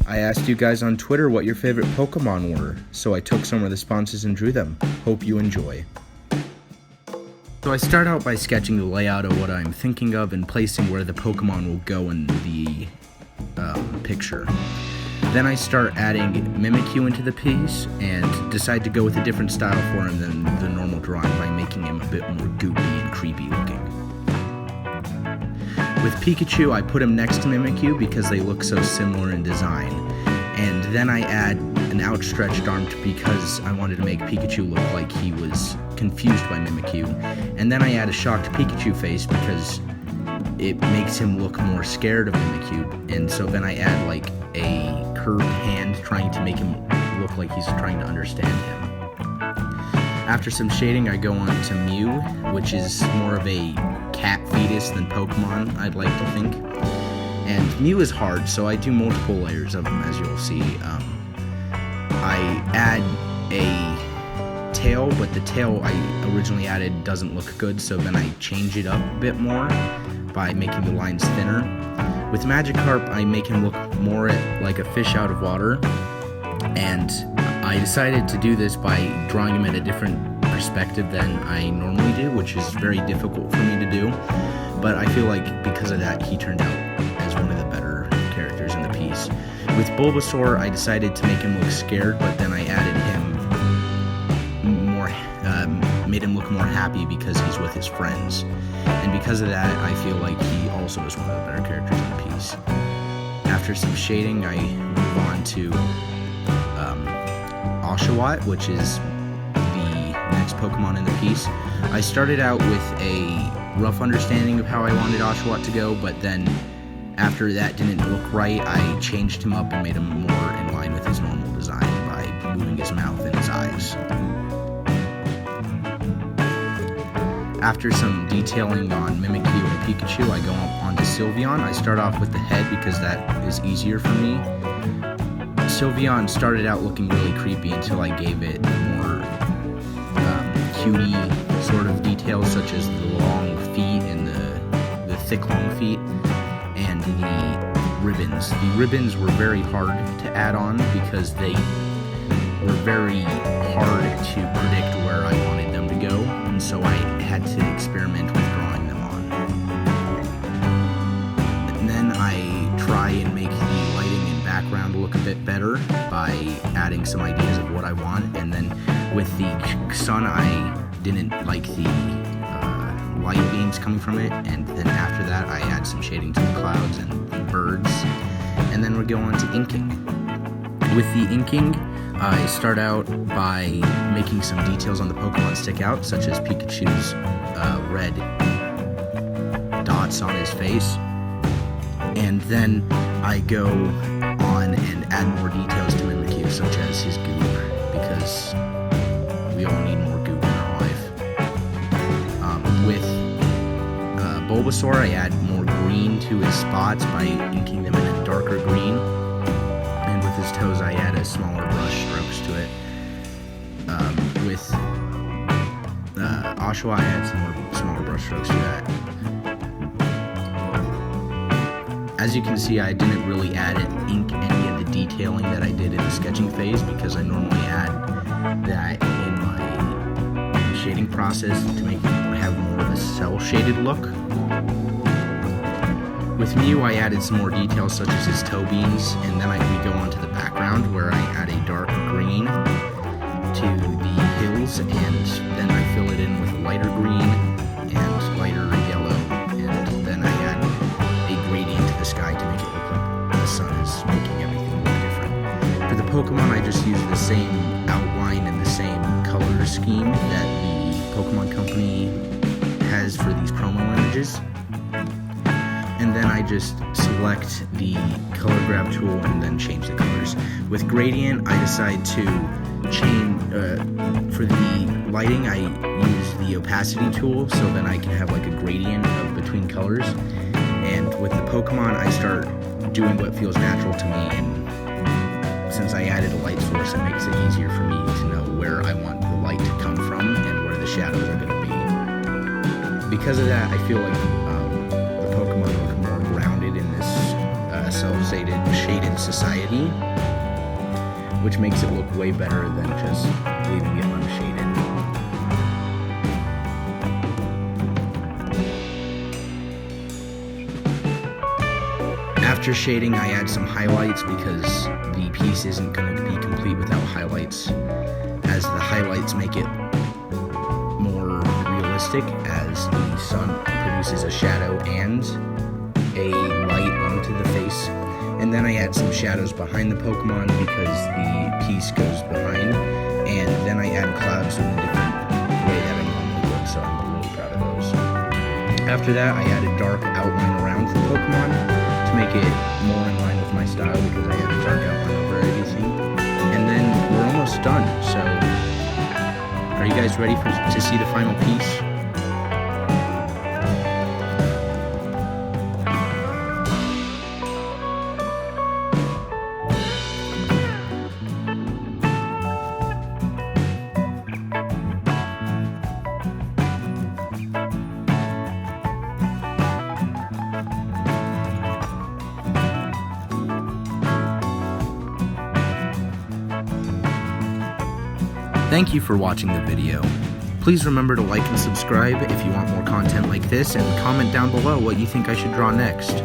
I asked you guys on Twitter what your favorite Pokemon were, so I took some of the responses and drew them. Hope you enjoy. So I start out by sketching the layout of what I'm thinking of and placing where the Pokemon will go in the picture. Then I start adding Mimikyu into the piece and decide to go with a different style for him than the normal drawing by making him a bit more goopy and creepy looking. With Pikachu, I put him next to Mimikyu because they look so similar in design. And then I add an outstretched arm because I wanted to make Pikachu look like he was confused by Mimikyu. And then I add a shocked Pikachu face because it makes him look more scared of Mimikyu. And so then I add like a curved hand trying to make him look like he's trying to understand him. After some shading, I go on to Mew, which is more of a cat fetus than Pokemon, I'd like to think. And Mew is hard, so I do multiple layers of him, as you'll see. I add a tail, but the tail I originally added doesn't look good, so then I change it up a bit more by making the lines thinner. With Magikarp, I make him look more like a fish out of water, and I decided to do this by drawing him at a different perspective than I normally do, which is very difficult for me to do, but I feel like because of that, he turned out as one of the better characters in the piece. With Bulbasaur, I decided to make him look scared, but then I added him more, made him look more happy because he's with his friends. And because of that, I feel like he also is one of the better characters in the piece. After some shading, I move on to Oshawott, which is the next Pokemon in the piece. I started out with a rough understanding of how I wanted Oshawott to go, but then after that didn't look right, I changed him up and made him more in line with his normal design by moving his mouth and his eyes. After some detailing on Mimikyu and Pikachu, I go on to Sylveon. I start off with the head because that is easier for me. Sylveon started out looking really creepy until I gave it more cutie sort of details, such as the long feet and the thick long feet and the ribbons. The ribbons were very hard to add on because they were very hard to predict where I wanted them to go, and so I had to experiment with drawing them on. And then I try and make the lighting and background look a bit better by adding some ideas of what I want, and then with the sun I didn't like the light beams coming from it, and then after that I add some shading to the clouds and the birds, and then we go on to inking. With the inking, I start out by making some details on the Pokemon stick out, such as Pikachu's red dots on his face, and then I go on and add more details to Mimikyu, such as his goop, because we all need more goop in our life. With Bulbasaur, I add more green to his spots by inking them in a darker green, and with his toes I add a smaller brush strokes to it. With Oshawott, I add some more smaller brush strokes to that. As you can see, I didn't really ink any of the detailing that I did in the sketching phase because I normally add that in my shading process to make it have more of a cel-shaded look. With Mew, I added some more details such as his toe beans, and then we go on to the background where I add a dark green to the hills, and then I fill it in with lighter green and lighter yellow, and then I add a gradient to the sky to make it look like the sun is making everything look different. For the Pokemon, I just use the same outline and the same color scheme that the Pokemon Company has for these promo images. And then I just select the color grab tool and then change the colors. With gradient, I decide to change, for the lighting, I use the opacity tool so then I can have like a gradient of between colors. And with the Pokemon, I start doing what feels natural to me, and since I added a light source, it makes it easier for me to know where I want the light to come from and where the shadows are going to be. Because of that, I feel like the Pokemon look more grounded in this self-shaded in society, which makes it look way better than just leaving it unshaded. After shading, I add some highlights because the piece isn't going to be complete without highlights, as the highlights make it more realistic, as the sun produces a shadow and a light onto the face. And then I add some shadows behind the Pokemon because the piece goes behind, and then I add clouds in a different way that I normally would, so I'm really proud of those. After that, I add a dark outline around the Pokemon to make it more in line with my style, because I had a dark outline over everything. And then we're almost done, so are you guys ready to see the final piece? Thank you for watching the video. Please remember to like and subscribe if you want more content like this, and comment down below what you think I should draw next.